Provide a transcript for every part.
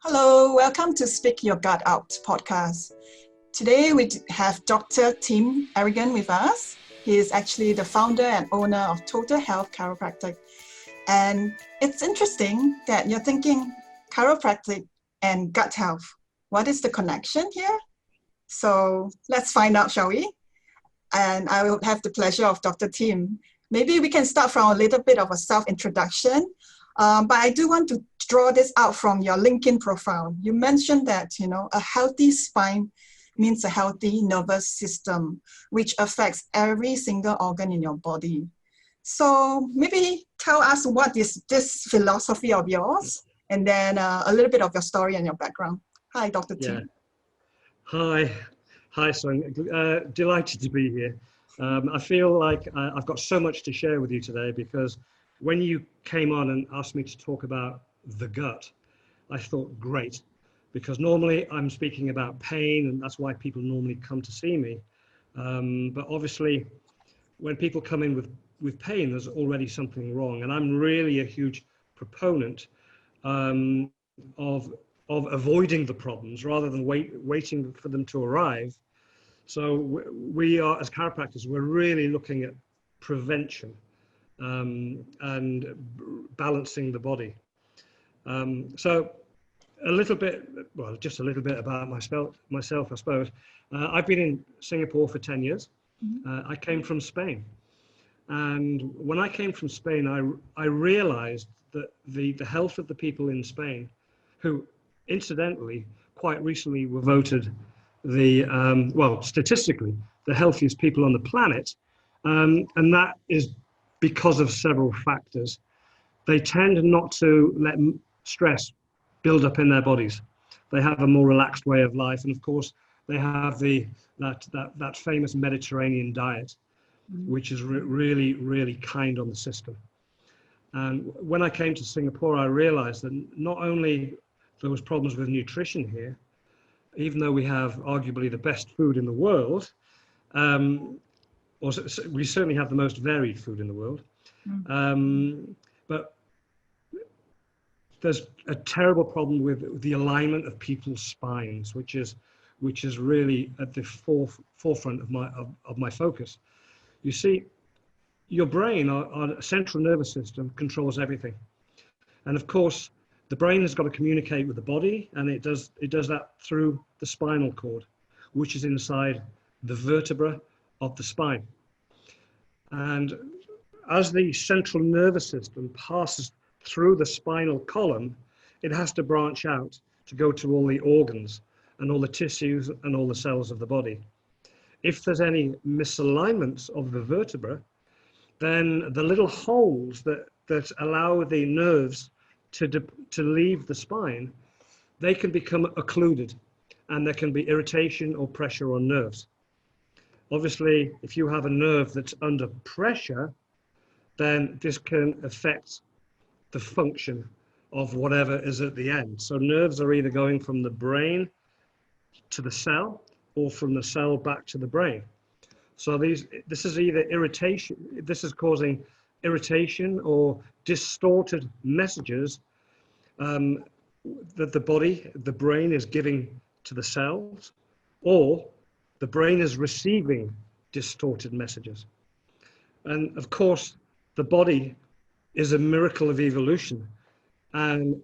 Hello, welcome to Speak Your Gut Out podcast. Today we have Dr. Tim Errington with us. He is actually the founder and owner of Total Health Chiropractic. And it's interesting that you're thinking chiropractic and gut health. What is the connection here? So let's find out, shall we? And I will have the pleasure of Dr. Tim. Maybe we can start from a little bit of a self-introduction. But I do want to draw this out from your LinkedIn profile. You mentioned that, a healthy spine means a healthy nervous system, which affects every single organ in your body. So maybe tell us what is this philosophy of yours, and then a little bit of your story and your background. Hi, Dr. Tim. Hi, Song. Delighted to be here. I feel like I've got so much to share with you today because when you came on and asked me to talk about the gut, I thought, great, because normally I'm speaking about pain and that's why people normally come to see me. But obviously, when people come in with pain, there's already something wrong. And I'm really a huge proponent of avoiding the problems rather than waiting for them to arrive. So we are, as chiropractors, we're really looking at prevention and balancing the body. So just a little bit about myself, I suppose. I've been in Singapore for 10 years. I came from Spain. And when I came from Spain, I realized that the health of the people in Spain, who incidentally quite recently were voted statistically, the healthiest people on the planet. And that is because of several factors. They tend not to let stress build up in their bodies. They have a more relaxed way of life. And of course, they have that famous Mediterranean diet, which is really, really kind on the system. And when I came to Singapore, I realized that not only there was problems with nutrition here, even though we have arguably the best food in the world, we certainly have the most varied food in the world. But there's a terrible problem with the alignment of people's spines, which is really at the forefront of my focus. You see, your brain, our central nervous system, controls everything, and of course, the brain has got to communicate with the body, and it does that through the spinal cord, which is inside the vertebra of the spine. And as the central nervous system passes through the spinal column, it has to branch out to go to all the organs and all the tissues and all the cells of the body. If there's any misalignments of the vertebra, then the little holes that allow the nerves to leave the spine, they can become occluded, and there can be irritation or pressure on nerves. Obviously, if you have a nerve that's under pressure, then this can affect the function of whatever is at the end. So nerves are either going from the brain to the cell or from the cell back to the brain. So this is either irritation, this is causing irritation or distorted messages that the brain is giving to the cells, or the brain is receiving distorted messages. And of course, the body is a miracle of evolution, and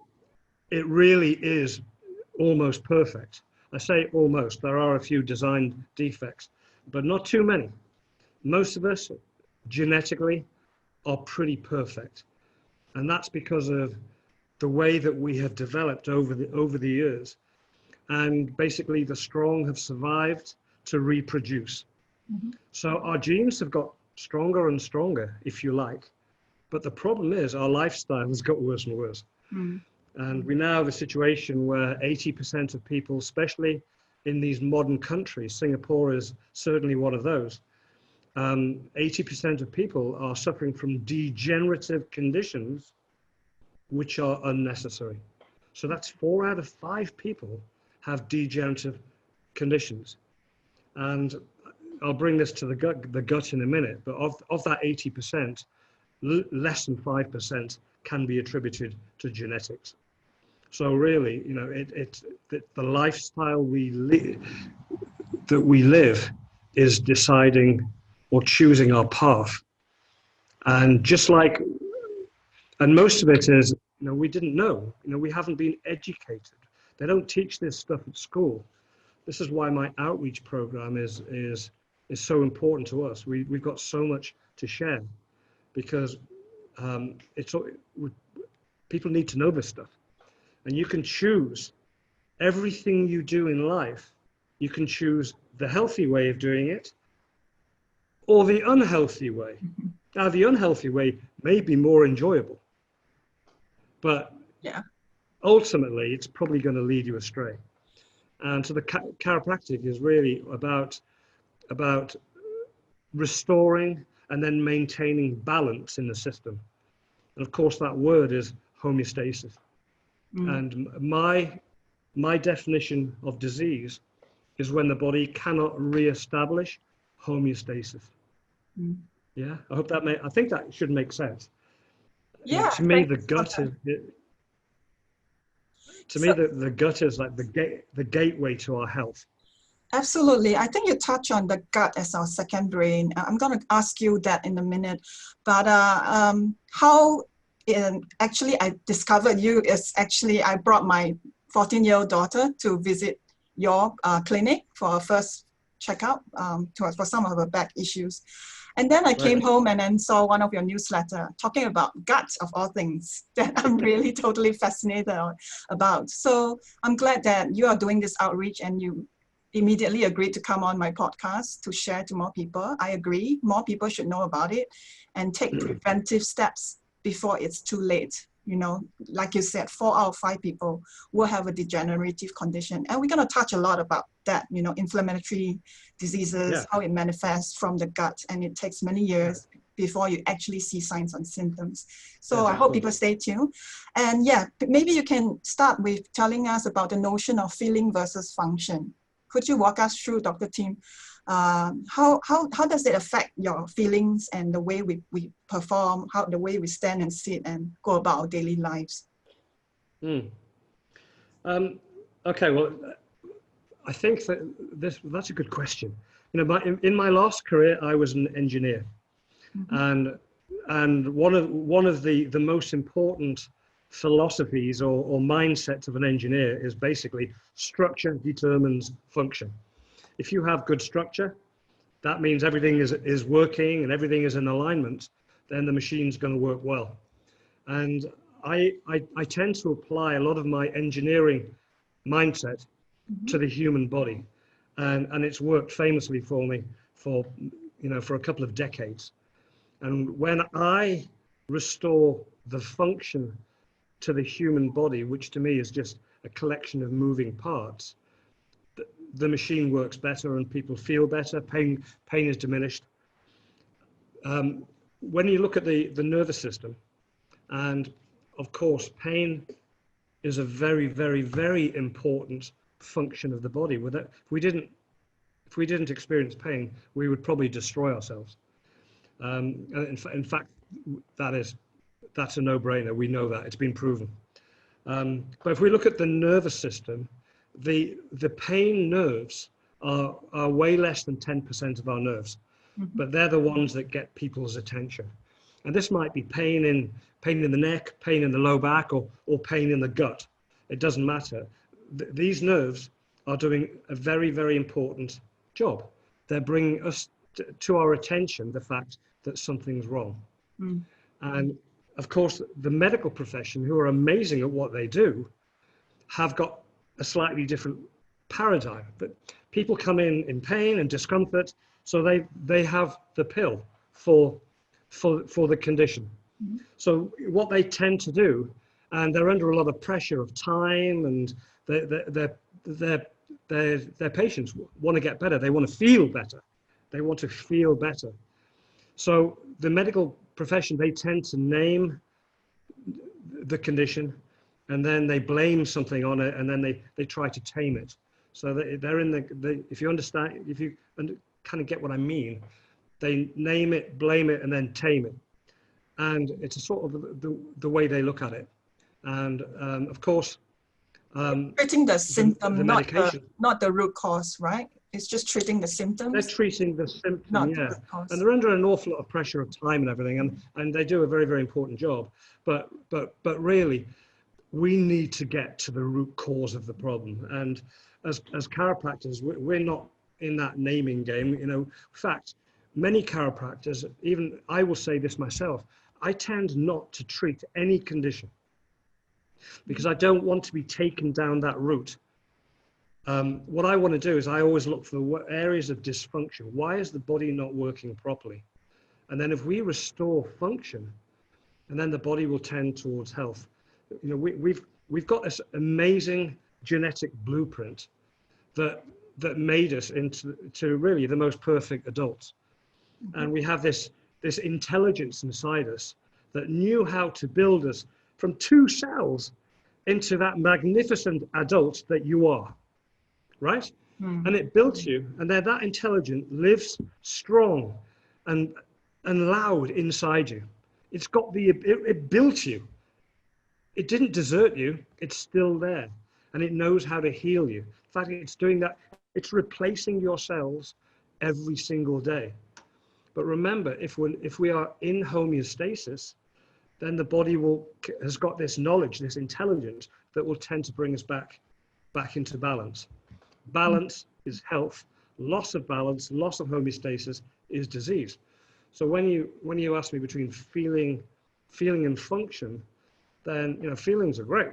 it really is almost perfect. I say almost, there are a few design defects, but not too many. Most of us genetically are pretty perfect. And that's because of the way that we have developed over the years. And basically the strong have survived to reproduce. So our genes have got stronger and stronger, if you like. But the problem is our lifestyle has got worse and worse. And we now have a situation where 80% of people, especially in these modern countries, Singapore is certainly one of those, 80% of people are suffering from degenerative conditions which are unnecessary. So that's 4 out of 5 people have degenerative conditions. And I'll bring this to the gut in a minute, but of that 80%, less than 5% can be attributed to genetics. So really, it's the lifestyle that we live is deciding or choosing our path. And just like, and most of it is, we didn't know, we haven't been educated. They don't teach this stuff at school. This is why my outreach program is so important to us. We've got so much to share because people need to know this stuff. And you can choose everything you do in life. You can choose the healthy way of doing it or the unhealthy way. Now, the unhealthy way may be more enjoyable, but ultimately, it's probably going to lead you astray. And so the chiropractic is really about restoring and then maintaining balance in the system. And of course, that word is homeostasis. And my definition of disease is when the body cannot reestablish homeostasis. Yeah, I think that should make sense. Yeah. To me, the gut is. The gut is like the gateway to our health. Absolutely. I think you touch on the gut as our second brain. I'm going to ask you that in a minute. But actually I discovered you is actually I brought my 14-year-old daughter to visit your clinic for her first checkup for some of her back issues. And then I came home and then saw one of your newsletter talking about gut of all things that I'm really totally fascinated about. So I'm glad that you are doing this outreach and you immediately agreed to come on my podcast to share to more people. I agree. More people should know about it and take preventive steps before it's too late. Like you said, 4 out of 5 people will have a degenerative condition. And we're going to touch a lot about that, inflammatory diseases, how it manifests from the gut. And it takes many years before you actually see signs and symptoms. So I hope people stay tuned. And maybe you can start with telling us about the notion of feeling versus function. Could you walk us through, Dr. Tim, how does it affect your feelings and the way we perform, the way we stand and sit and go about our daily lives? Okay, well, I think that's a good question. In my last career, I was an engineer, and one of the most important philosophies or mindsets of an engineer is basically structure determines function. If you have good structure, that means everything is working and everything is in alignment, then the machine's going to work well. And I tend to apply a lot of my engineering mindset to the human body, and it's worked famously for me for a couple of decades. And when I restore the function to the human body, which to me is just a collection of moving parts, the machine works better and people feel better. Pain is diminished. When you look at the nervous system, and of course, pain is a very, very, very important function of the body. If we didn't experience pain, we would probably destroy ourselves. In fact, that's a no-brainer. We know that. It's been proven. But if we look at the nervous system, the pain nerves are way less than 10% of our nerves, but they're the ones that get people's attention. And this might be pain in the neck, pain in the low back, or pain in the gut. It doesn't matter. These nerves are doing a very, very important job. They're bringing us to our attention the fact that something's wrong. And of course, the medical profession, who are amazing at what they do, have got a slightly different paradigm. But people come in pain and discomfort, so they have the pill for the condition. So what they tend to do, and they're under a lot of pressure of time, and their patients want to get better. They want to feel better. They want to feel better. So the medical profession, they tend to name the condition, and then they blame something on it, and then they try to tame it. So they're in if you understand, if you kind of get what I mean, they name it, blame it, and then tame it. And it's a sort of the way they look at it. And of course, Treating the the symptom, medication. not the root cause, right? It's just treating the They're symptoms, treating the symptom, not the yeah. root cause. And they're under an awful lot of pressure of time and everything, and they do a very, very important job. But really, we need to get to the root cause of the problem. And as chiropractors, we're not in that naming game. You know, in fact, many chiropractors, even I will say this myself, I tend not to treat any condition because I don't want to be taken down that route. What I want to do is I always look for areas of dysfunction. Why is the body not working properly? And then if we restore function, and then the body will tend towards health. You know, we've got this amazing genetic blueprint that made us into really the most perfect adults. And we have this intelligence inside us that knew how to build us from 2 cells into that magnificent adult that you are. Right? And it built you, and then that intelligence lives strong and loud inside you. It's got it built you. It didn't desert you. It's still there, and it knows how to heal you. In fact, it's doing that. It's replacing your cells every single day. But remember, if we are in homeostasis, then the body has got this knowledge, this intelligence that will tend to bring us back into balance. Balance is health. Loss of balance, loss of homeostasis is disease. So when you ask me between feeling and function, then feelings are great,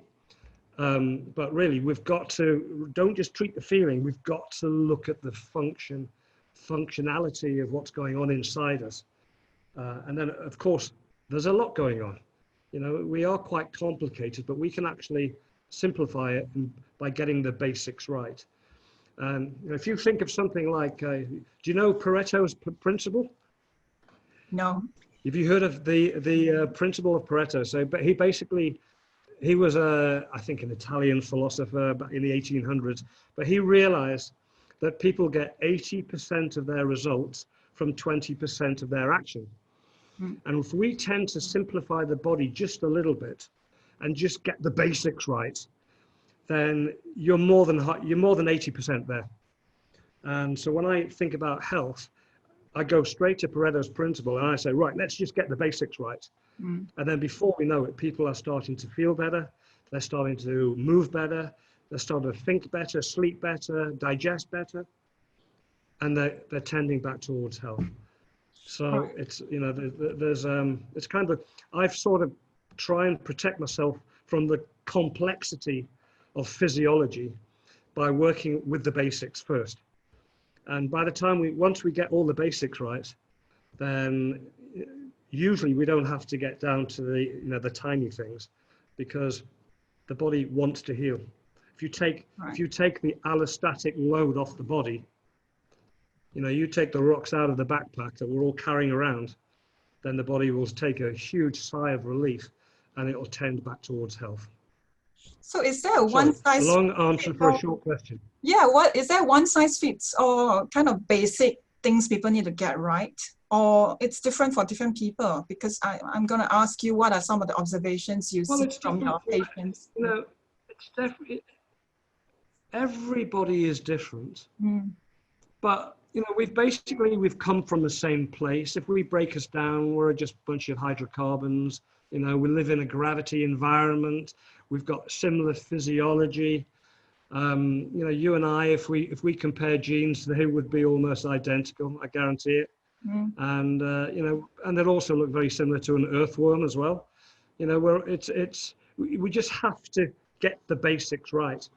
but really we've got to don't just treat the feeling. We've got to look at the functionality of what's going on inside us, and then of course there's a lot going on. We are quite complicated, but we can actually simplify it by getting the basics right. If you think of something like, do you know Pareto's principle? No. Have you heard of the principle of Pareto? So, but he was I think an Italian philosopher back in the 1800s, but he realized that people get 80% of their results from 20% of their action. And if we tend to simplify the body just a little bit and just get the basics right, then you're more than 80% there. And so when I think about health, I go straight to Pareto's principle and I say, right, let's just get the basics right. And then before we know it, people are starting to feel better. They're starting to move better. They're starting to think better, sleep better, digest better. And they're tending back towards health. So it's, it's kind of, I've sort of try and protect myself from the complexity of physiology by working with the basics first. And by the time once we get all the basics right, then usually we don't have to get down to the tiny things, because the body wants to heal. If you take the allostatic load off the body, you take the rocks out of the backpack that we're all carrying around, then the body will take a huge sigh of relief and it will tend back towards health. So is there a one size? Long answer for a short question. Yeah, is there one size fits all kind of basic things people need to get right? Or it's different for different people? Because I'm going to ask you, what are some of the observations you see from your patients? It's definitely, everybody is different. But we've come from the same place. If we break us down, we're just a bunch of hydrocarbons. We live in a gravity environment. We've got similar physiology. You and I, if we compare genes, they would be almost identical. I guarantee it. And and they'd also look very similar to an earthworm as well. Where we just have to get the basics right.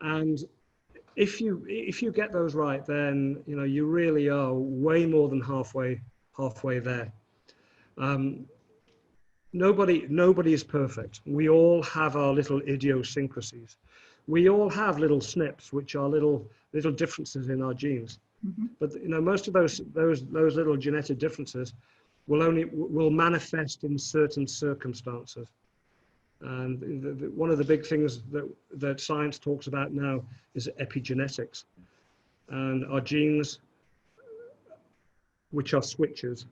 And if you get those right, then you really are way more than halfway there. Nobody is perfect. We all have our little idiosyncrasies. We all have little snips, which are little differences in our genes. But most of those little genetic differences will manifest in certain circumstances. And one of the big things that science talks about now is epigenetics. And our genes, which are switches,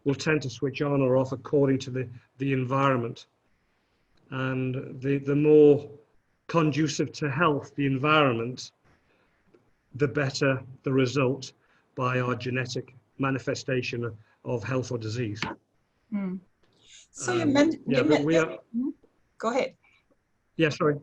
will tend to switch on or off according to the environment. And the more conducive to health, the environment, the better the result by our genetic manifestation of health or disease. Mm. So Yeah, but we are. Go ahead. Yeah, sorry.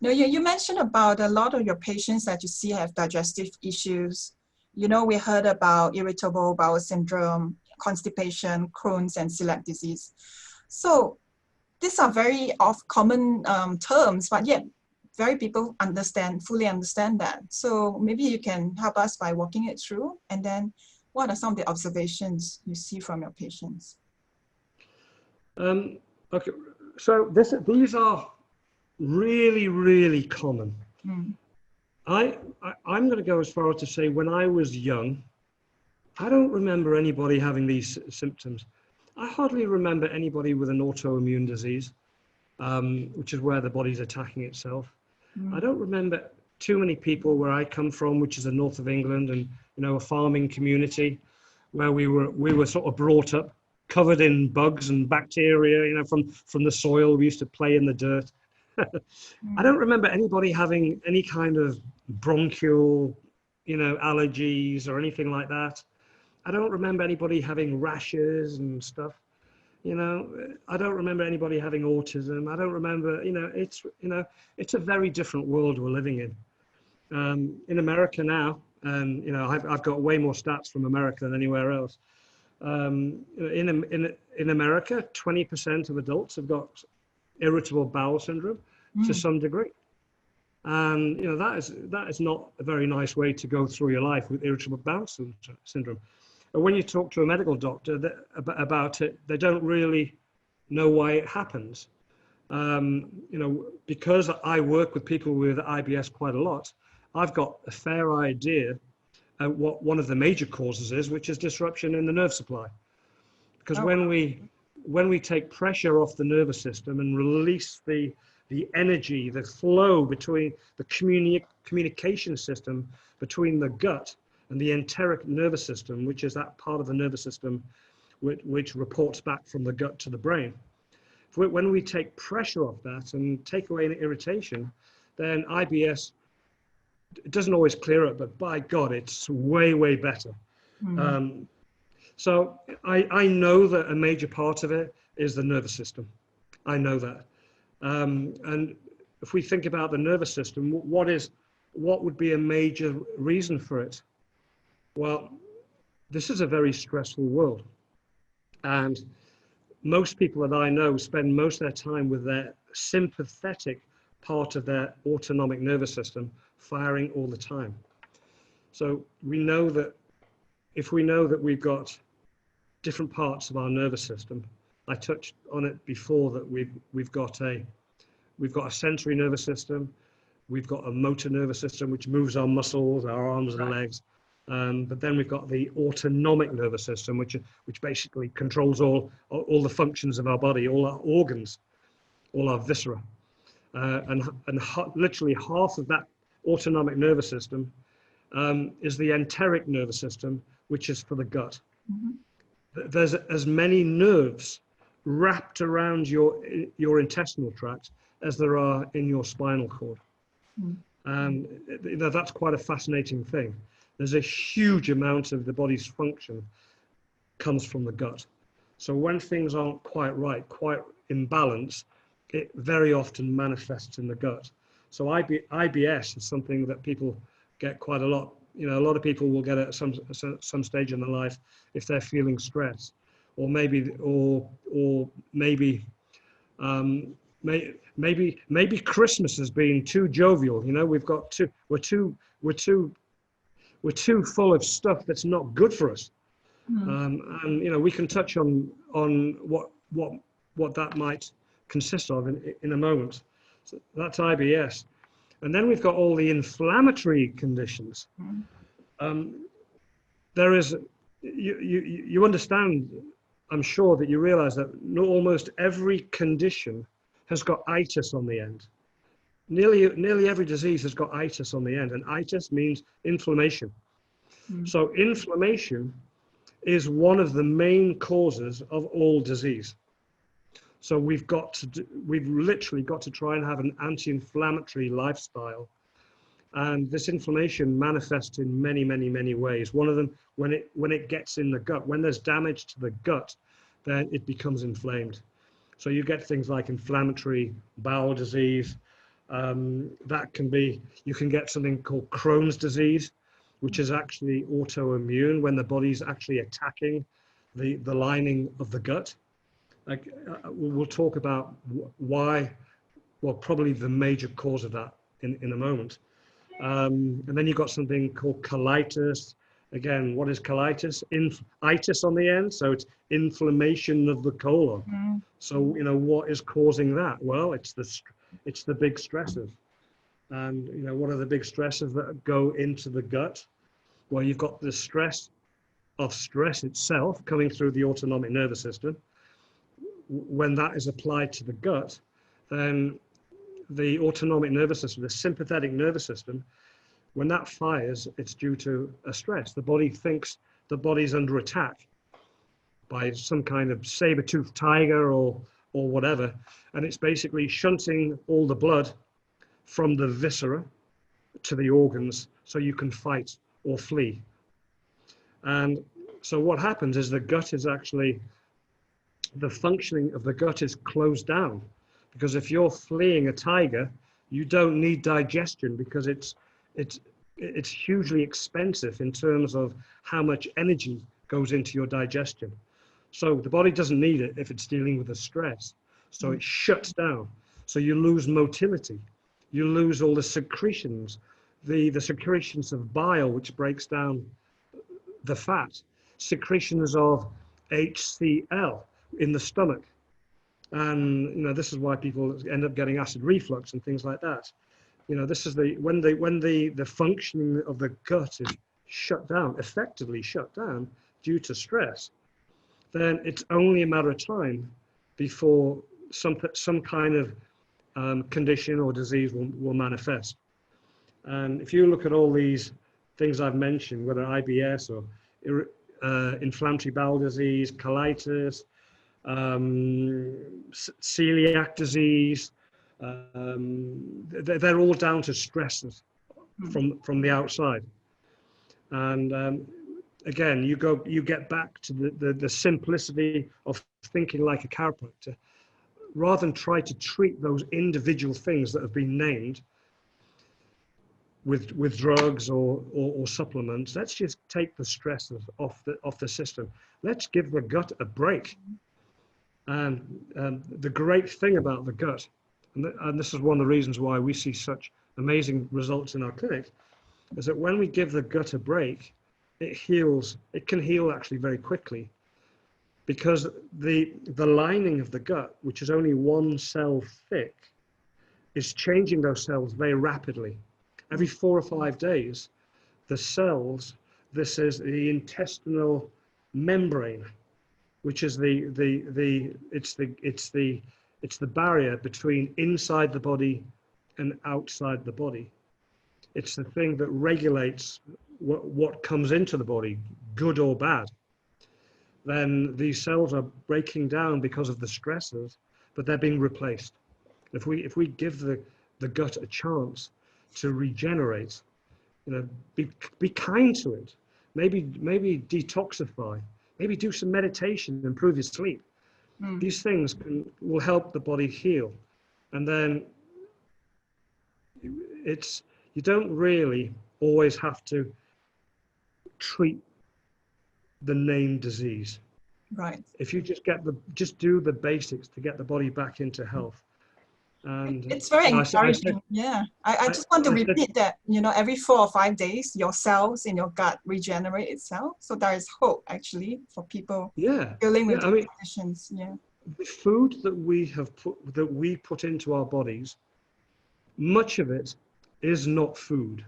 No, you mentioned about a lot of your patients that you see have digestive issues. You know, we heard about irritable bowel syndrome, constipation, Crohn's, and celiac disease. So these are very common terms, but yet very people fully understand that. So maybe you can help us by walking it through, and then what are some of the observations you see from your patients? Okay, so these are really, really common. Mm. I'm going to go as far as to say when I was young, I don't remember anybody having these symptoms. I hardly remember anybody with an autoimmune disease, which is where the body's attacking itself. Mm. I don't remember too many people where I come from, which is the north of England, and a farming community where we were sort of brought up covered in bugs and bacteria, from the soil. We used to play in the dirt. I don't remember anybody having any kind of bronchial, allergies or anything like that. I don't remember anybody having rashes and stuff. I don't remember anybody having autism. I don't remember, it's a very different world we're living in. In America now, and I've got way more stats from America than anywhere else. In America, 20% of adults have got irritable bowel syndrome to some degree. And that is not a very nice way to go through your life with irritable bowel syndrome. But when you talk to a medical doctor about it, they don't really know why it happens. Because I work with people with IBS quite a lot, I've got a fair idea of what one of the major causes is, which is disruption in the nerve supply. Because when we take pressure off the nervous system and release the energy, the flow between the communication system between the gut and the enteric nervous system, which is that part of the nervous system which reports back from the gut to the brain. When we take pressure off that and take away the irritation, then IBS, it doesn't always clear up, but by God, it's way, way better. So I know that a major part of it is the nervous system. I know that. And if we think about the nervous system, what would be a major reason for it? Well, this is a very stressful world. And most people that I know spend most of their time with their sympathetic part of their autonomic nervous system firing all the time. So we know that if we know that we've got different parts of our nervous system, I touched on it before that we've got a sensory nervous system, we've got a motor nervous system which moves our muscles, our arms and legs, but then we've got the autonomic nervous system which basically controls all the functions of our body, all our organs, all our viscera, and literally half of that autonomic nervous system is the enteric nervous system, which is for the gut. There's as many nerves wrapped around your intestinal tract as there are in your spinal cord. That's quite a fascinating thing. There's a huge amount of the body's function comes from the gut. So when things aren't quite right, quite in balance, it very often manifests in the gut. So IBS is something that people get quite a lot. A lot of people will get it at some stage in their life if they're feeling stress, or maybe Christmas has been too jovial. We're too full of stuff that's not good for us. And we can touch on what that might consist of in a moment. So that's IBS. And then we've got all the inflammatory conditions. There is, you understand, I'm sure that you realize that almost every condition has got itis on the end. Nearly every disease has got itis on the end, and itis means inflammation. So inflammation is one of the main causes of all disease. So we've literally got to try and have an anti-inflammatory lifestyle. And this inflammation manifests in many, many, many ways. One of them, when it gets in the gut, when there's damage to the gut, then it becomes inflamed. So you get things like inflammatory bowel disease. That can be, you can get something called Crohn's disease, which is actually autoimmune, when the body's actually attacking the lining of the gut. Like, we'll talk about why, well, probably the major cause of that in a moment. And then you've got something called colitis. Again, what is colitis? Itis on the end, so it's inflammation of the colon. Mm. So, what is causing that? Well, it's the big stressors. And, what are the big stresses that go into the gut? Well, you've got the stress of stress itself coming through the autonomic nervous system. When that is applied to the gut, then the autonomic nervous system, the sympathetic nervous system, when that fires, it's due to a stress. The body thinks the body's under attack by some kind of saber-toothed tiger or whatever, and it's basically shunting all the blood from the viscera to the organs so you can fight or flee. And so what happens is the gut is actually, the functioning of the gut is closed down, because if you're fleeing a tiger, you don't need digestion, because it's hugely expensive in terms of how much energy goes into your digestion. So the body doesn't need it if it's dealing with the stress. So it shuts down. So you lose motility. You lose all the secretions, the secretions of bile, which breaks down the fat, secretions of HCl in the stomach. And this is why people end up getting acid reflux and things like that. This is when the functioning of the gut is shut down, effectively shut down due to stress, then it's only a matter of time before some kind of condition or disease will manifest. And if you look at all these things I've mentioned, whether IBS or inflammatory bowel disease, colitis, celiac disease, they're all down to stresses from the outside. And again, you get back to the simplicity of thinking like a chiropractor, rather than try to treat those individual things that have been named with drugs or supplements. Let's just take the stresses off the system. Let's give the gut a break. And the great thing about the gut, and this is one of the reasons why we see such amazing results in our clinic, is that when we give the gut a break, it heals. It can heal actually very quickly, because the lining of the gut, which is only one cell thick, is changing those cells very rapidly. Every 4 or 5 days, the cells, this is the intestinal membrane, which is it's the barrier between inside the body and outside the body. It's the thing that regulates what comes into the body, good or bad. Then these cells are breaking down because of the stresses, but they're being replaced. If we give the gut a chance to regenerate, be kind to it, maybe detoxify, maybe do some meditation, improve your sleep. These things will help the body heal. And then you don't really always have to treat the named disease. Right. If you just do the basics to get the body back into health. And it's very encouraging. I just want to repeat that, every 4 or 5 days, your cells in your gut regenerate itself. So there is hope actually for people dealing with conditions. The food that we put into our bodies, much of it is not food.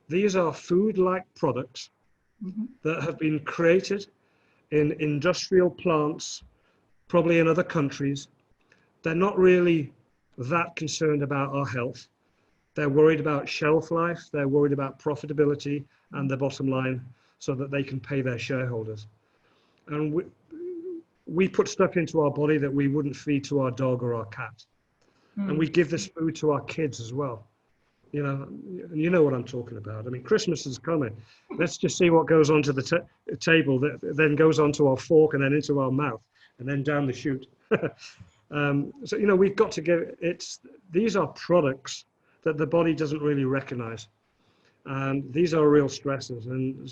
These are food-like products that have been created in industrial plants, probably in other countries. They're not really that concerned about our health. They're worried about shelf life. They're worried about profitability and their bottom line, so that they can pay their shareholders. And we put stuff into our body that we wouldn't feed to our dog or our cat. And we give this food to our kids as well. You know what I'm talking about. I mean, Christmas is coming. Let's just see what goes onto the table that then goes onto our fork and then into our mouth and then down the chute. So, we've got to these are products that the body doesn't really recognize. And these are real stressors. And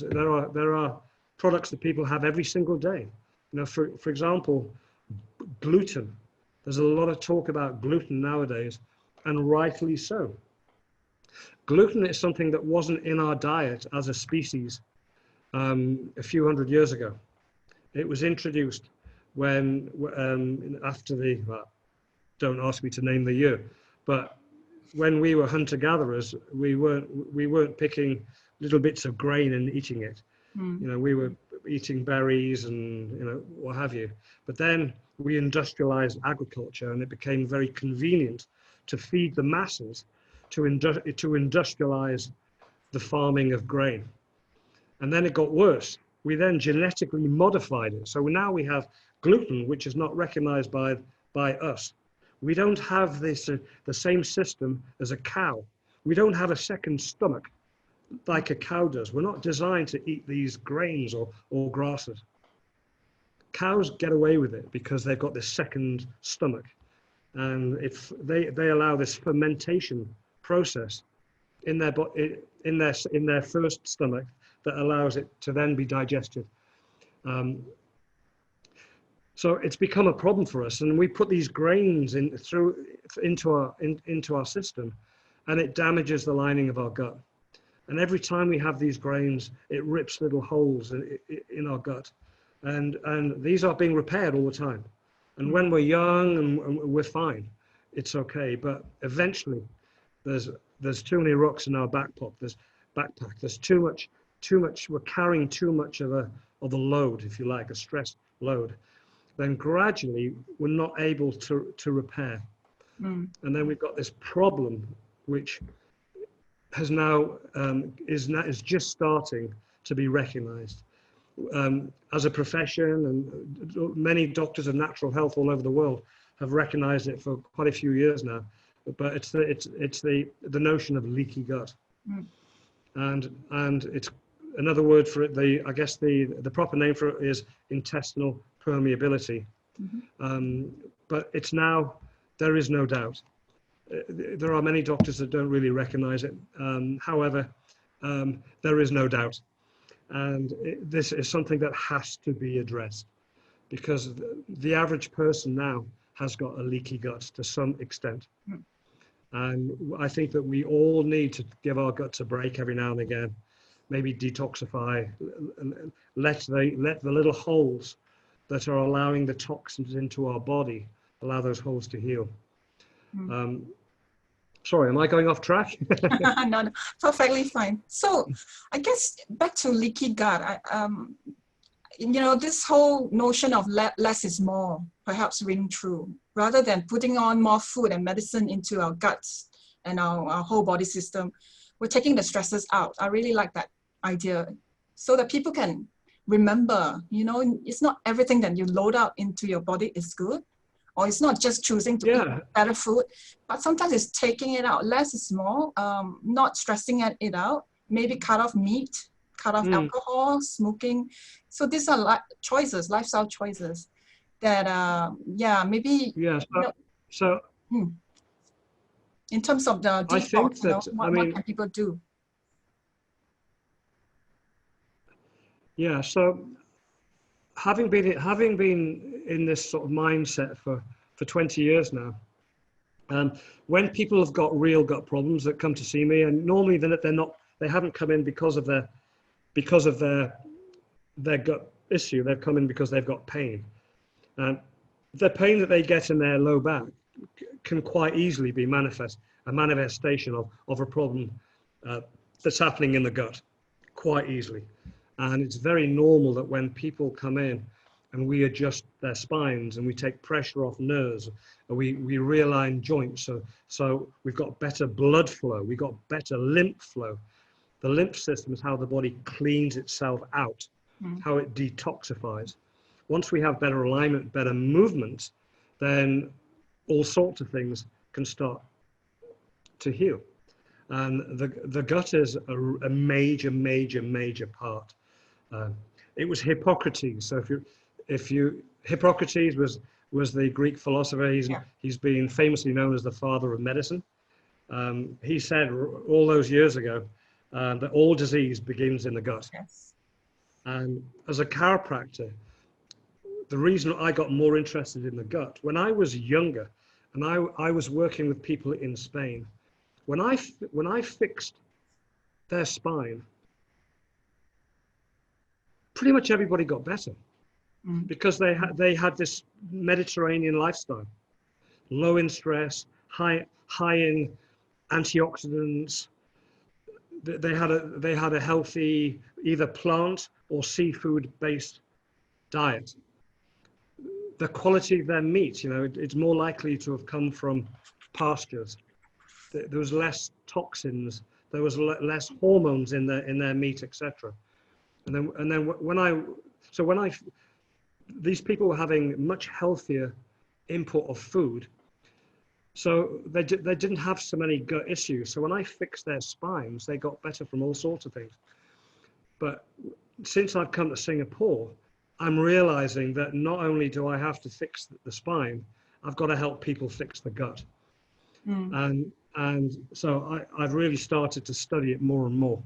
there are products that people have every single day. For example, gluten. There's a lot of talk about gluten nowadays, and rightly so. Gluten is something that wasn't in our diet as a species a few hundred years ago. It was introduced when after don't ask me to name the year, but when we were hunter-gatherers, we weren't picking little bits of grain and eating it. We were eating berries and what have you. But then we industrialized agriculture, and it became very convenient to feed the masses to industrialize the farming of grain. And then it got worse. We then genetically modified it. So now we have gluten, which is not recognized by us. We don't have the same system as a cow. We don't have a second stomach like a cow does. We're not designed to eat these grains or grasses. Cows get away with it because they've got this second stomach, and they allow this fermentation process in their first stomach that allows it to then be digested. So it's become a problem for us, and we put these grains into our system, and it damages the lining of our gut. And every time we have these grains, it rips little holes in our gut, and these are being repaired all the time. And when we're young and we're fine, it's okay. But eventually, there's too many rocks in our backpack. There's too much. We're carrying too much of a load, if you like, a stress load. Then gradually we're not able to repair. And then we've got this problem, which has now is just starting to be recognized as a profession, and many doctors of natural health all over the world have recognized it for quite a few years now. But it's the notion of leaky gut, and it's another word for it. I guess the proper name for it is intestinal permeability. But it's now, there is no doubt. There are many doctors that don't really recognize it. However, there is no doubt. And this is something that has to be addressed, because the average person now has got a leaky gut to some extent. And I think that we all need to give our guts a break every now and again, maybe detoxify, let the little holes that are allowing the toxins into our body, allow those holes to heal. Sorry, am I going off track? No, perfectly fine. So I guess back to leaky gut, this whole notion of less is more perhaps ring true. Rather than putting on more food and medicine into our guts and our whole body system, we're taking the stresses out. I really like that idea, so that people can remember, it's not everything that you load out into your body is good, or it's not just choosing to eat better food, but sometimes it's taking it out. Less is more, not stressing it out, maybe cut off meat, cut off alcohol, smoking. So these are lifestyle choices that, maybe, in terms of the detox, I think that, what can people do? Yeah, so having been in this sort of mindset for 20 years now, when people have got real gut problems that come to see me, and normally they haven't come in because of their gut issue. They've come in because they've got pain. The pain that they get in their low back can quite easily be a manifestation of a problem that's happening in the gut, quite easily. And it's very normal that when people come in and we adjust their spines and we take pressure off nerves, and we realign joints, so we've got better blood flow, we've got better lymph flow. The lymph system is how the body cleans itself out, how it detoxifies. once we have better alignment, better movement, then all sorts of things can start to heal. And the gut is a major part. It was Hippocrates. So Hippocrates was the Greek philosopher. He's been famously known as the father of medicine. He said all those years ago that all disease begins in the gut. Yes. And as a chiropractor, the reason I got more interested in the gut, when I was younger, and I was working with people in Spain, when I fixed their spine, pretty much everybody got better because they had this Mediterranean lifestyle, low in stress, high in antioxidants. They had a healthy either plant or seafood based diet. The quality of their meat, it's more likely to have come from pastures. There was less toxins. There was less hormones in their meat, etc. And then these people were having much healthier input of food, so they didn't have so many gut issues. So when I fixed their spines, they got better from all sorts of things. But since I've come to Singapore, I'm realizing that not only do I have to fix the spine, I've got to help people fix the gut. And so I've really started to study it more and more.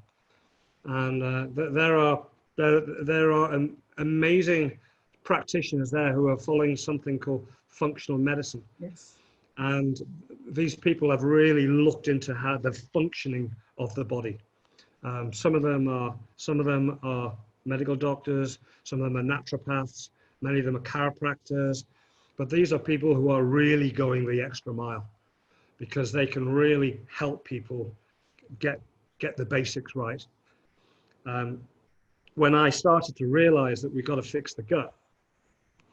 And there are amazing practitioners there who are following something called functional medicine. Yes. And these people have really looked into how the functioning of the body. Some of them are medical doctors, some of them are naturopaths, many of them are chiropractors, but these are people who are really going the extra mile because they can really help people get the basics right. When I started to realize that we've got to fix the gut,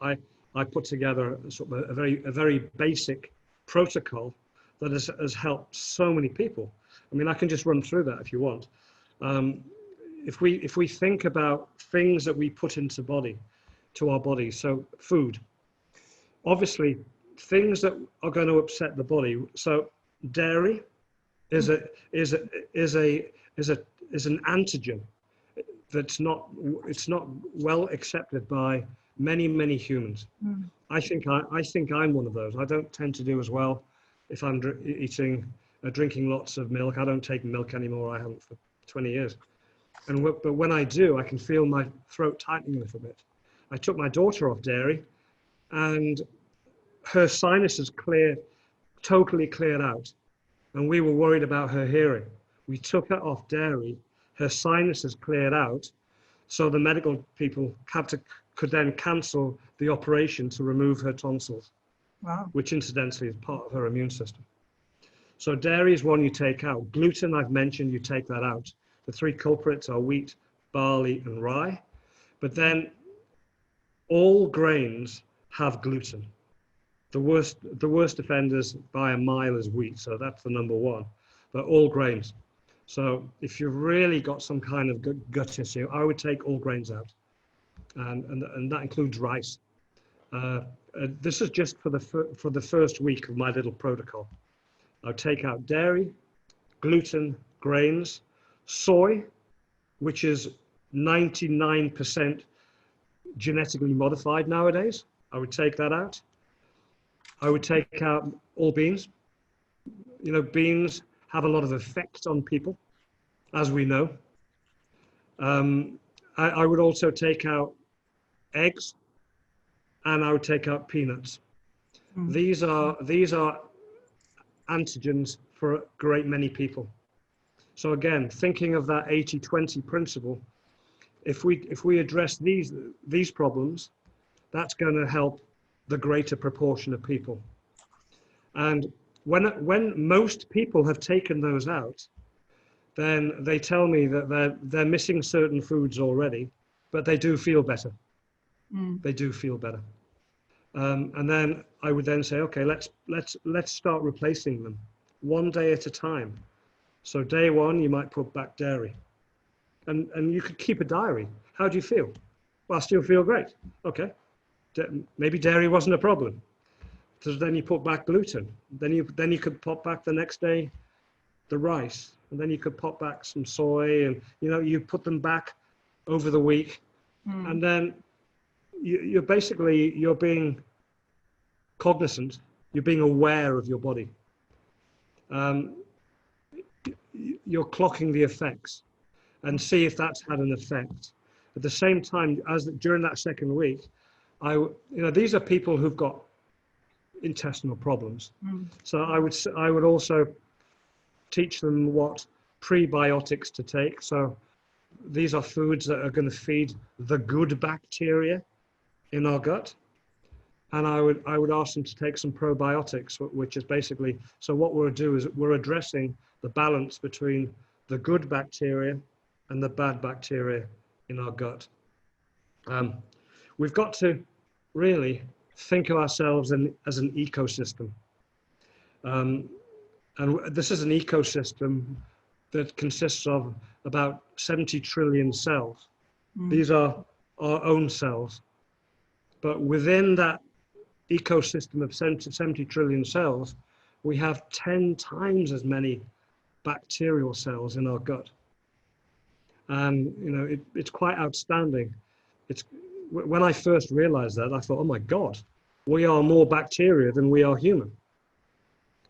I put together sort of a very basic protocol that has helped so many people. I mean, I can just run through that if you want. If we think about things that we put into our body, so food, obviously things that are going to upset the body. So dairy is an antigen that's not well accepted by many humans. I think I'm one of those. I don't tend to do as well if I'm drinking lots of milk. I don't take milk anymore. I haven't for 20 years. But when I do, I can feel my throat tightening a little bit. I took my daughter off dairy, and her sinuses totally cleared out, and we were worried about her hearing. We took her off dairy. Her sinuses cleared out, so the medical people could then cancel the operation to remove her tonsils. Wow. Which incidentally is part of her immune system. So dairy is one you take out. Gluten, I've mentioned, you take that out. The three culprits are wheat, barley, and rye. But then all grains have gluten. The worst offenders by a mile is wheat, so that's the number one. But all grains. So if you've really got some kind of gut issue, I would take all grains out. And that includes rice. This is just for the first week of my little protocol. I'll take out dairy, gluten, grains, soy, which is 99% genetically modified nowadays. I would take that out. I would take out all beans. Beans have a lot of effect on people, as we know. I would also take out eggs, and I would take out peanuts. These are antigens for a great many people. So again, thinking of that 80-20 principle, if we address these problems, that's going to help the greater proportion of people. And when most people have taken those out, then they tell me that they're missing certain foods already, but they do feel better. They do feel better. And then I would then say, okay, let's start replacing them one day at a time. So day one, you might put back dairy, and you could keep a diary. How do you feel? Well, I still feel great. Okay, maybe dairy wasn't a problem. So then you put back gluten. Then you could pop back the next day the rice, and then you could pop back some soy, and you put them back over the week, and then you're being cognizant. You're being aware of your body. You're clocking the effects, and see if that's had an effect. At the same time, during that second week, these are people who've got intestinal problems. So I would also teach them what prebiotics to take. So these are foods that are going to feed the good bacteria in our gut. And I would ask them to take some probiotics, which is basically, so what we'll do is we're addressing the balance between the good bacteria and the bad bacteria in our gut. We've got to really think of ourselves as an ecosystem. And this is an ecosystem that consists of about 70 trillion cells. These are our own cells. But within that ecosystem of 70 trillion cells, we have 10 times as many bacterial cells in our gut. And it's quite outstanding. When I first realized that, I thought, oh my God, we are more bacteria than we are human.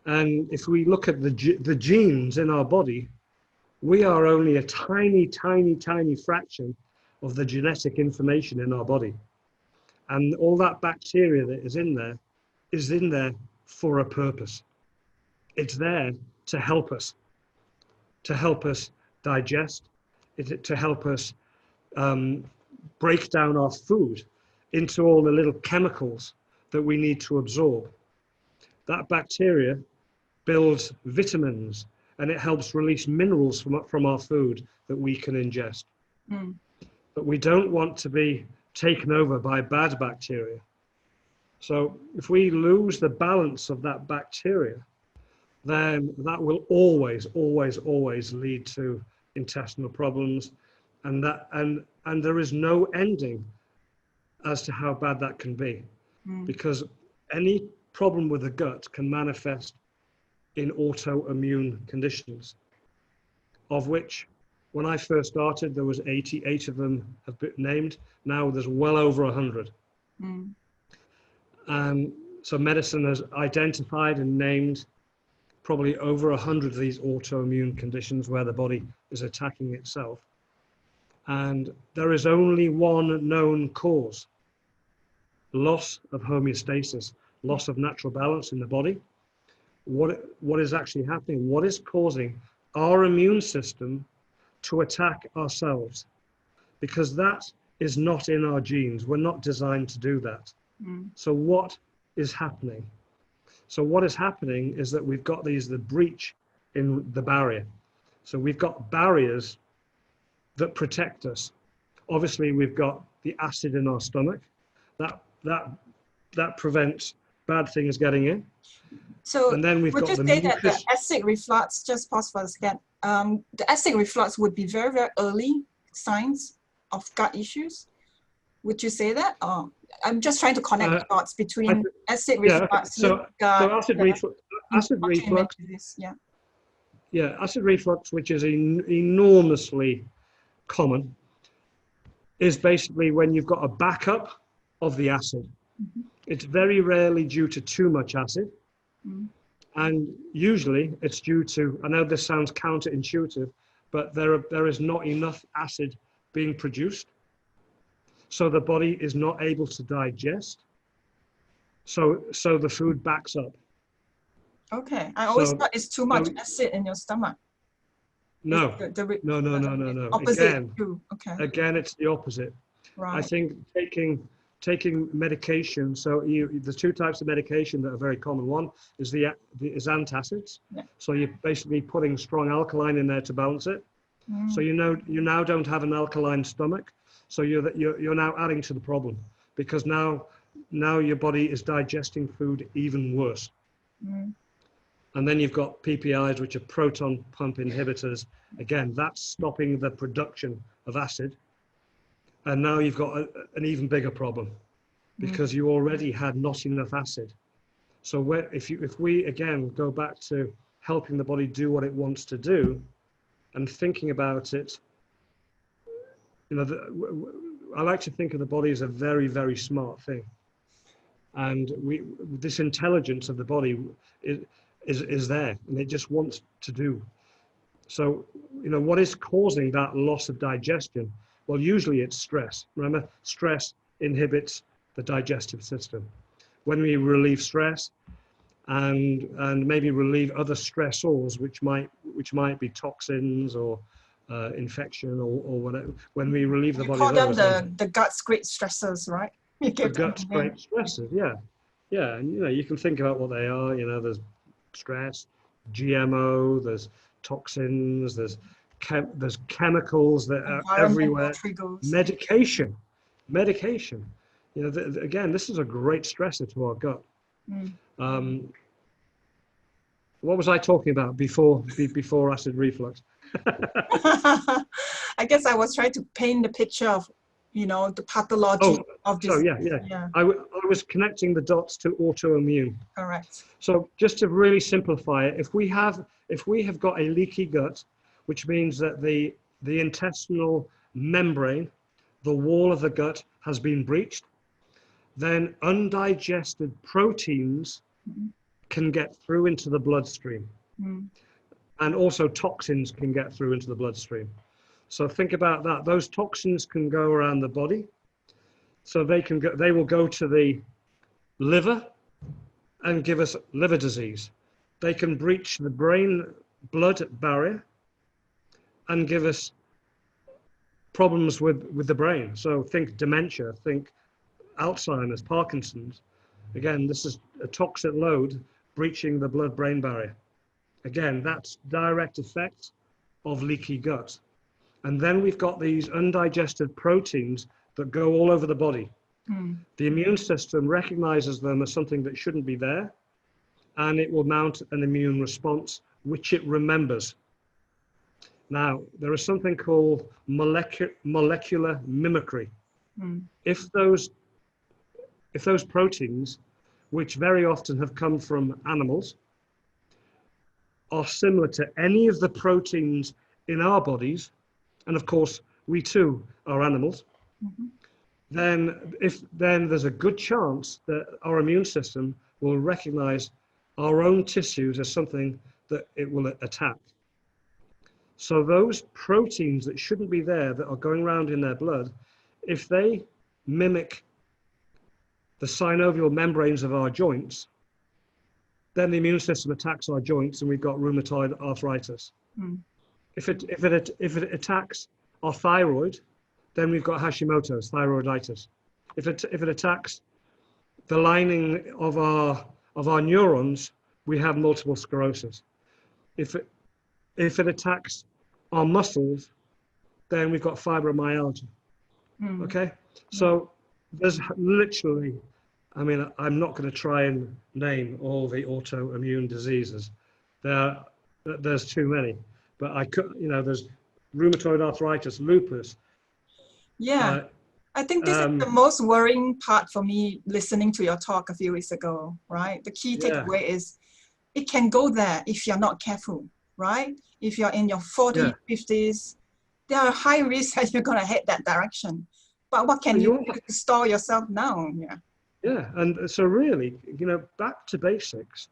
And if we look at the genes in our body, we are only a tiny, tiny, tiny fraction of the genetic information in our body. And all that bacteria that is in there for a purpose. It's there to help us digest, to help us break down our food into all the little chemicals that we need to absorb. That bacteria builds vitamins, and it helps release minerals from our food that we can ingest. But we don't want to be taken over by bad bacteria. So if we lose the balance of that bacteria, then that will always, always, always lead to intestinal problems, and there is no ending as to how bad that can be, because any problem with the gut can manifest in autoimmune conditions, of which when I first started, there was 88 of them have been named. Now there's well over 100. So medicine has identified and named probably over 100 of these autoimmune conditions where the body is attacking itself. And there is only one known cause: loss of homeostasis, loss of natural balance in the body. What is actually happening? What is causing our immune system to attack ourselves? Because that is not in our genes. We're not designed to do that. So what is happening? So what is happening is that we've got the breach in the barrier. So we've got barriers that protect us. Obviously, we've got the acid in our stomach that prevents bad things getting in. So and then we've would got you the say that the mucus. acid reflux, just pause for a second, the acid reflux would be very, very early signs of gut issues? Would you say that? I'm just trying to connect the dots between acid reflux, So gut, acid reflux, disease. acid reflux, which is enormously common, is basically when you've got a backup of the acid. It's very rarely due to too much acid. And usually it's due to, I know this sounds counterintuitive, but there is not enough acid being produced. So the body is not able to digest. So the food backs up. Okay, I always thought it's too much acid in your stomach. No. Opposite. Again, it's the opposite. Right. I think taking medication. So the two types of medication that are very common. One is is antacids. So you're basically putting strong alkaline in there to balance it. So you now don't have an alkaline stomach. So you're now adding to the problem, because now your body is digesting food even worse. And then you've got PPIs, which are proton pump inhibitors. Again, that's stopping the production of acid. And now you've got an even bigger problem. because you already had not enough acid. So if we again go back to helping the body do what it wants to do and thinking about it, I like to think of the body as a very, very smart thing. And this intelligence of the body is there, and it just wants to do. So, what is causing that loss of digestion? Well, usually it's stress. Remember, stress inhibits the digestive system. When we relieve stress and maybe relieve other stressors, which might be toxins or infection or whatever, when we relieve the body call of them those, the gut's great stressors, right? You the give them gut's a name. great stresses, yeah, and you can think about what they are. There's stress, GMO, there's toxins, there's chemicals that are Environmental everywhere. triggers. Medication. Again, this is a great stressor to our gut. What was I talking about before acid reflux? I guess I was trying to paint the picture of, the pathology of this. So yeah. I was connecting the dots to autoimmune. Correct. So just to really simplify it, if we have got a leaky gut, which means that the intestinal membrane, the wall of the gut, has been breached, then undigested proteins can get through into the bloodstream. And also toxins can get through into the bloodstream. So think about that. Those toxins can go around the body. So they will go to the liver and give us liver disease. They can breach the brain-blood barrier and give us problems with the brain. So think dementia, think Alzheimer's, Parkinson's. Again, this is a toxic load breaching the blood-brain barrier. Again, that's direct effect of leaky gut. And then we've got these undigested proteins that go all over the body. The immune system recognizes them as something that shouldn't be there, and it will mount an immune response, which it remembers. Now, there is something called molecular mimicry. If those proteins, which very often have come from animals, are similar to any of the proteins in our bodies, and of course we too are animals, then there's a good chance that our immune system will recognize our own tissues as something that it will attack. So those proteins that shouldn't be there, that are going around in their blood, if they mimic the synovial membranes of our joints, then the immune system attacks our joints and we've got rheumatoid arthritis. If it attacks our thyroid, then we've got Hashimoto's, thyroiditis. If it attacks the lining of our neurons, we have multiple sclerosis. If it attacks our muscles, then we've got fibromyalgia. Okay? So there's literally, I'm not going to try and name all the autoimmune diseases. There's too many. But I could, there's rheumatoid arthritis, lupus. Yeah. I think this is the most worrying part for me listening to your talk a few weeks ago, right? The key takeaway is it can go there if you're not careful, right? If you're in your 40s, 50s, there are high risks that you're going to head that direction. But what can you do to stall yourself now? Yeah, and so really, back to basics.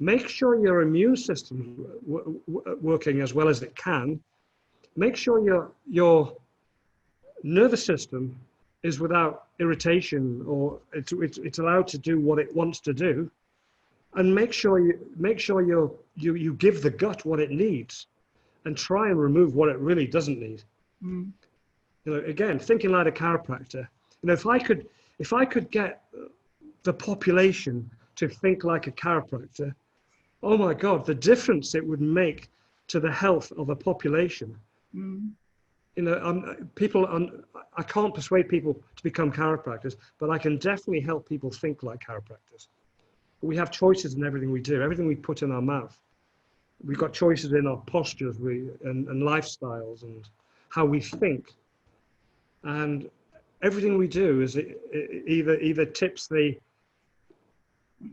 Make sure your immune system's working as well as it can. Make sure your nervous system is without irritation, or it's allowed to do what it wants to do, and make sure you give the gut what it needs, and try and remove what it really doesn't need. Again, thinking like a chiropractor. If I could get the population to think like a chiropractor, oh my God, the difference it would make to the health of a population. I can't persuade people to become chiropractors, but I can definitely help people think like chiropractors. We have choices in everything we do, everything we put in our mouth. We've got choices in our postures and lifestyles and how we think. And everything we do is either tips the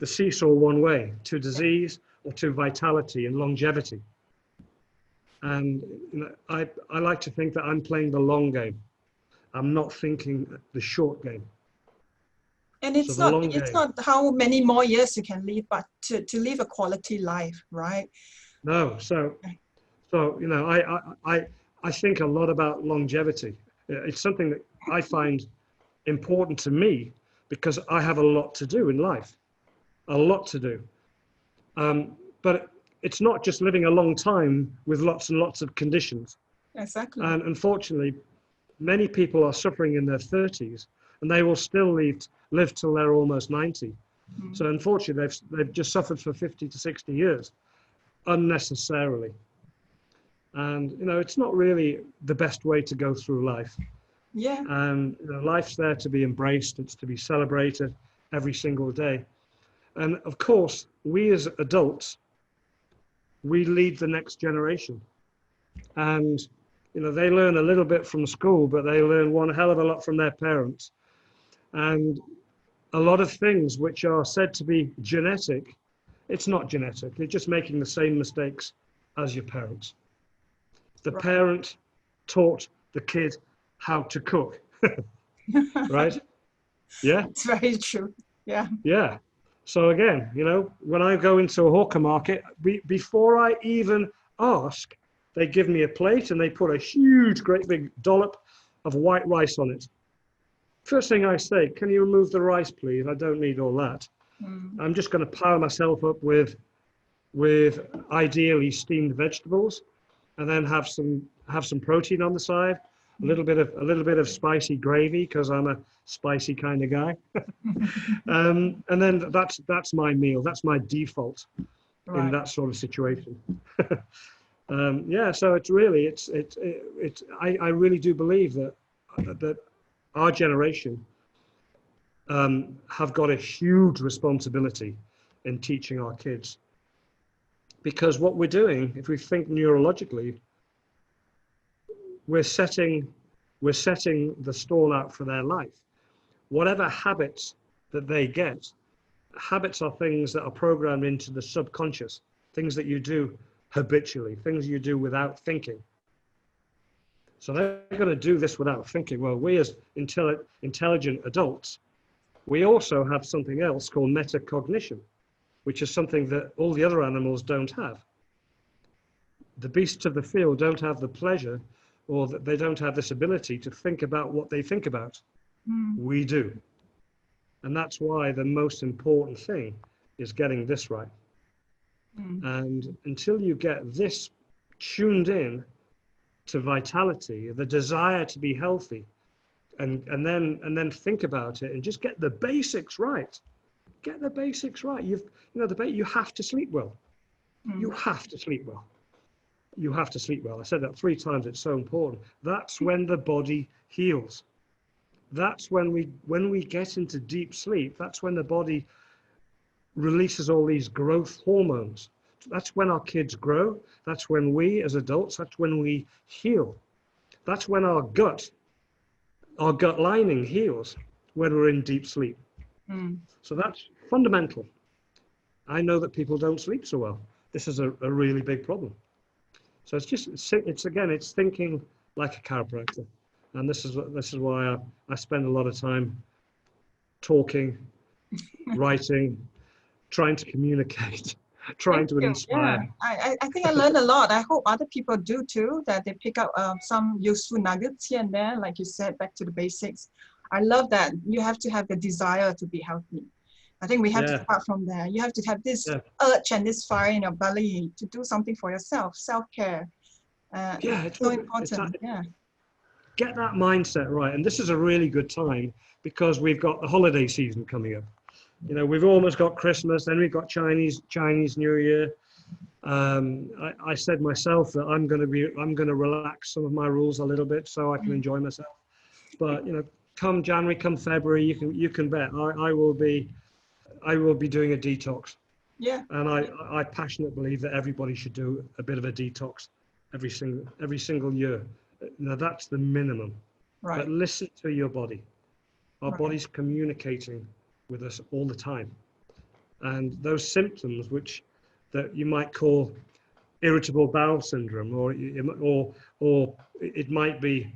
seesaw one way to disease or to vitality and longevity. And I like to think that I'm playing the long game. I'm not thinking the short game. And it's not how many more years you can live, but to live a quality life, right? No, so I think a lot about longevity. It's something that I find important to me because I have a lot to do in life, a lot to do. But it's not just living a long time with lots and lots of conditions. Exactly. And unfortunately, many people are suffering in their 30s and they will still live till they're almost 90. Mm-hmm. So unfortunately, they've just suffered for 50 to 60 years unnecessarily. And, it's not really the best way to go through life. Yeah. And life's there to be embraced. It's to be celebrated every single day. And of course, we as adults, we lead the next generation. And, they learn a little bit from school, but they learn one hell of a lot from their parents. And a lot of things which are said to be genetic, it's not genetic. They're just making the same mistakes as your parents. The parent taught the kid how to cook, right? Yeah. It's very true. Yeah. Yeah. So again, when I go into a hawker market, before I even ask, they give me a plate and they put a huge, great big dollop of white rice on it. First thing I say, can you remove the rice, please? I don't need all that. I'm just going to pile myself up with ideally steamed vegetables, and then have some protein on the side, a little bit of spicy gravy because I'm a spicy kind of guy, and then that's my meal. That's my default in that sort of situation. So it's really I really do believe that our generation have got a huge responsibility in teaching our kids. Because what we're doing, if we think neurologically, we're setting the stall out for their life. Whatever habits that they get, habits are things that are programmed into the subconscious, things that you do habitually, things you do without thinking. So they're going to do this without thinking. Well, we as intelligent adults, we also have something else called metacognition, which is something that all the other animals don't have. The beasts of the field don't have the pleasure, or that they don't have this ability to think about what they think about. We do. And that's why the most important thing is getting this right. And until you get this tuned in to vitality, the desire to be healthy, and then think about it and just get the basics right. Get the basics right. You have to sleep well. You have to sleep well. You have to sleep well. I said that 3 times. It's so important. That's when the body heals. That's when we get into deep sleep. That's when the body releases all these growth hormones. That's when our kids grow. That's when we as adults, that's when we heal. That's when our gut lining heals, when we're in deep sleep. So that's fundamental. I know that people don't sleep so well. This is a really big problem. So it's thinking like a chiropractor. And this is why I spend a lot of time talking, writing, trying to communicate, trying to inspire. Yeah. I think I learned a lot. I hope other people do too, that they pick up some useful nuggets here and there, like you said, back to the basics. I love that. You have to have the desire to be healthy. I think we have to start from there. You have to have this urge and this fire in your belly to do something for yourself, self-care. It's so important. Get that mindset right. And this is a really good time because we've got the holiday season coming up. We've almost got Christmas, then we've got Chinese New Year. I said myself that I'm going to relax some of my rules a little bit so I can enjoy myself. But come January, come February, you can bet I will be doing a detox. Yeah. And I passionately believe that everybody should do a bit of a detox every single year. Now that's the minimum. Right. But listen to your body. Our Right. body's communicating with us all the time. And those symptoms, which that you might call irritable bowel syndrome, or it might be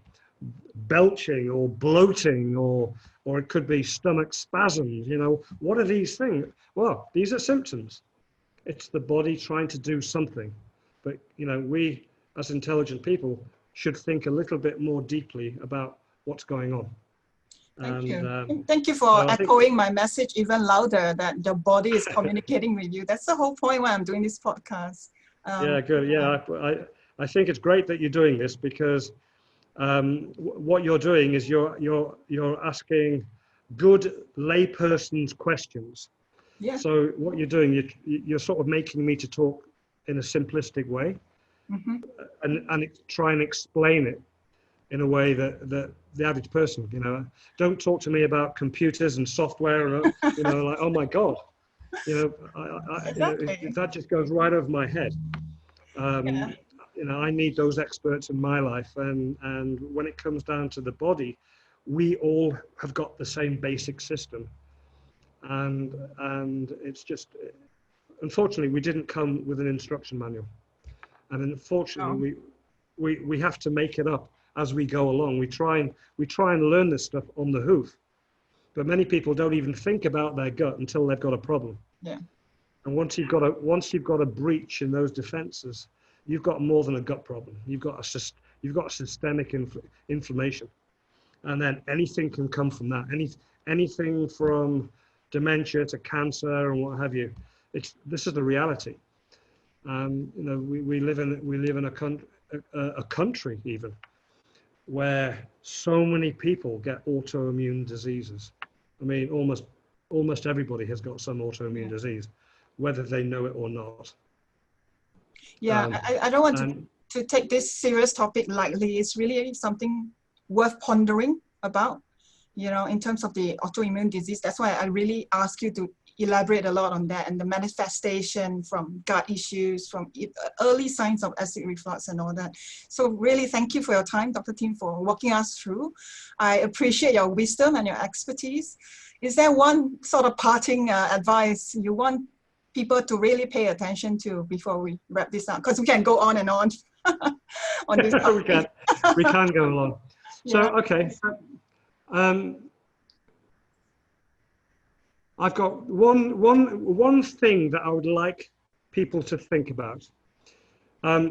belching or bloating, or it could be stomach spasms. What are these things? Well, these are symptoms. It's the body trying to do something. But we as intelligent people should think a little bit more deeply about what's going on. Thank And you. Thank you so for I think, echoing my message even louder, that the body is communicating with you. That's the whole point why I'm doing this podcast. yeah, good. Yeah, I think it's great that you're doing this, because what you're doing is you're asking good layperson's questions. Yeah. So what you're doing, you're sort of making me to talk in a simplistic way, Mm-hmm. and try and explain it in a way that the average person, don't talk to me about computers and software, and like, oh my God, Exactly. that just goes right over my head. Yeah. I need those experts in my life, and when it comes down to the body, we all have got the same basic system, and it's just, unfortunately, we didn't come with an instruction manual, and unfortunately, Oh, we have to make it up as we go along. We try and learn this stuff on the hoof, but many people don't even think about their gut until they've got a problem. yeah. And once you've got a breach in those defenses, you've got more than a gut problem. You've got a systemic inflammation, and then anything can come from that. Anything from dementia to cancer and what have you. This is the reality. We live in a country even where so many people get autoimmune diseases. I mean, almost everybody has got some autoimmune disease, whether they know it or not. Yeah, Um, I don't want and to take this serious topic lightly. It's really something worth pondering about, in terms of the autoimmune disease. That's why I really ask you to elaborate a lot on that, and the manifestation from gut issues, from early signs of acid reflux and all that. So really thank you for your time, Dr. Tim, for walking us through. I appreciate your wisdom and your expertise. Is there one sort of parting advice you want people to really pay attention to before we wrap this up? Because we can go on and on on this topic. we can go along. So, Yeah. okay. Um, I've got one thing that I would like people to think about.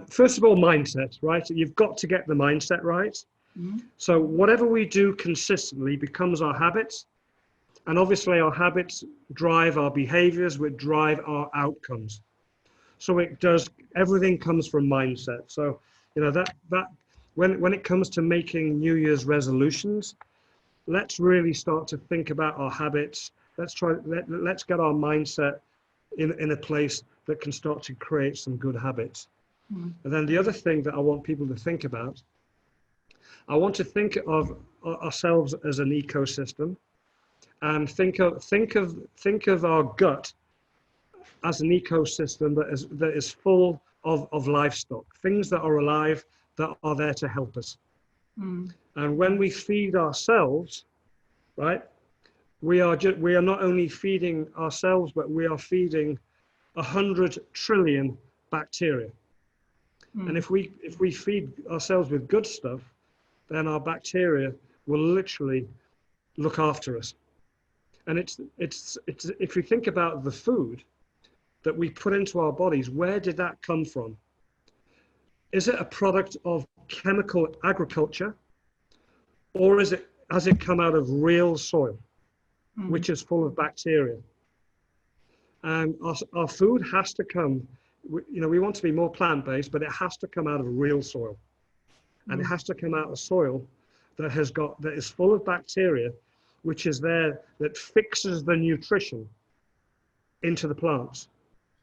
First of all, mindset, right? You've got to get the mindset right. Mhm. So whatever we do consistently becomes our habits. And obviously our habits drive our behaviors, which drive our outcomes. So everything comes from mindset. So, that when it comes to making New Year's resolutions, let's really start to think about our habits. Let's get our mindset in a place that can start to create some good habits. Mhm. And then the other thing that I want people to think about, I want to think of ourselves as an ecosystem, and think of our gut as an ecosystem that is full of livestock, things that are alive, that are there to help us. Mm. And when we feed ourselves, right, we are not only feeding ourselves, but we are feeding 100 trillion bacteria. And Mm. if we feed ourselves with good stuff, then our bacteria will literally look after us. And it's if you think about the food that we put into our bodies, where did that come from? Is it a product of chemical agriculture, or has it come out of real soil, Mm. which is full of bacteria? And our food has to come, we want to be more plant-based, but it has to come out of real soil. And it has to come out of soil that is full of bacteria, which is there, that fixes the nutrition into the plants.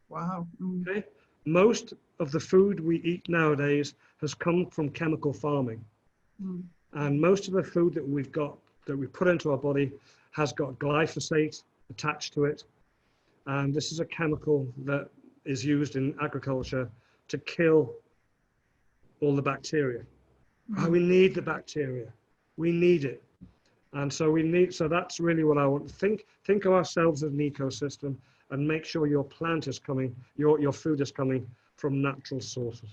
Wow. Mm. Okay? Most of the food we eat nowadays has come from chemical farming. Mm. And most of the food that we put into our body has got glyphosate attached to it. And this is a chemical that is used in agriculture to kill all the bacteria. Mm. We need the bacteria. We need it. And so that's really what I want. Think of ourselves as an ecosystem, and make sure your plant is coming, your food is coming from natural sources.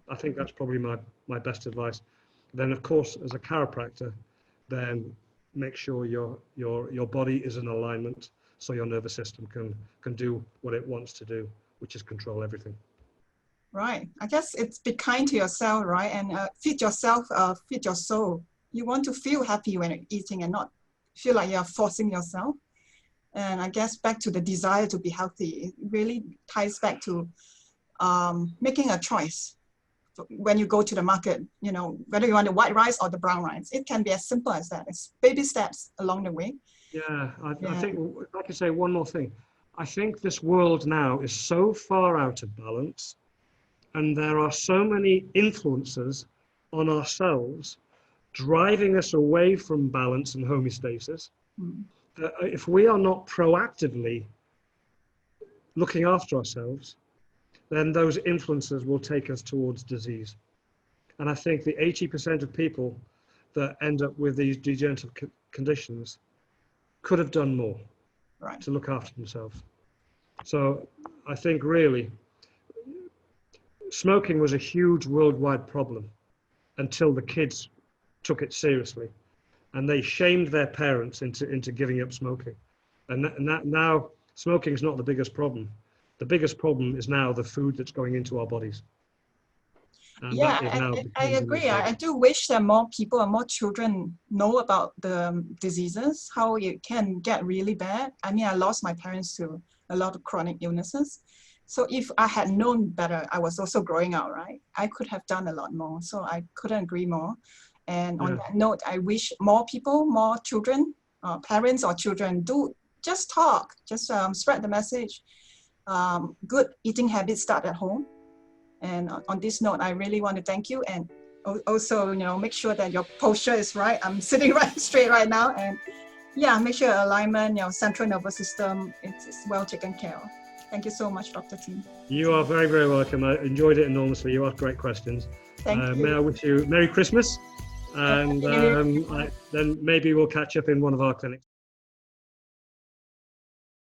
I think that's probably my best advice. Then of course, as a chiropractor, then make sure your body is in alignment, so your nervous system can do what it wants to do, which is control everything. Right. I guess it's be kind to yourself, right? And feed yourself, feed your soul. You want to feel happy when you're eating and not feel like you're forcing yourself. And I guess back to the desire to be healthy, it really ties back to making a choice. When you go to the market, you know, whether you want the white rice or the brown rice, it can be as simple as that. It's baby steps along the way. Yeah, I think, like I say, one more thing. I think this world now is so far out of balance, and there are so many influences on ourselves driving us away from balance and homeostasis, that if we are not proactively looking after ourselves, then those influences will take us towards disease. And I think the 80% of people that end up with these degenerative conditions could have done more to look after themselves. So I think really, smoking was a huge worldwide problem until the kids took it seriously, and they shamed their parents into giving up smoking. And now smoking is not the biggest problem. The biggest problem is now the food that's going into our bodies. And yeah, I agree. I do wish that more people and more children know about the diseases, how it can get really bad. I mean, I lost my parents to a lot of chronic illnesses. So if I had known better, I was also growing out, right? I could have done a lot more. So I couldn't agree more. And on that note, I wish more people, more children, parents or children, do just talk, just spread the message. Good eating habits start at home. And on this note, I really want to thank you, and also, you know, make sure that your posture is right. I'm sitting right straight right now, and yeah, make sure your alignment, your central nervous system is well taken care of. Thank you so much, Dr. Tim. You are very, very welcome. I enjoyed it enormously. You asked great questions. Thank you. May I wish you Merry Christmas, and then maybe we'll catch up in one of our clinics.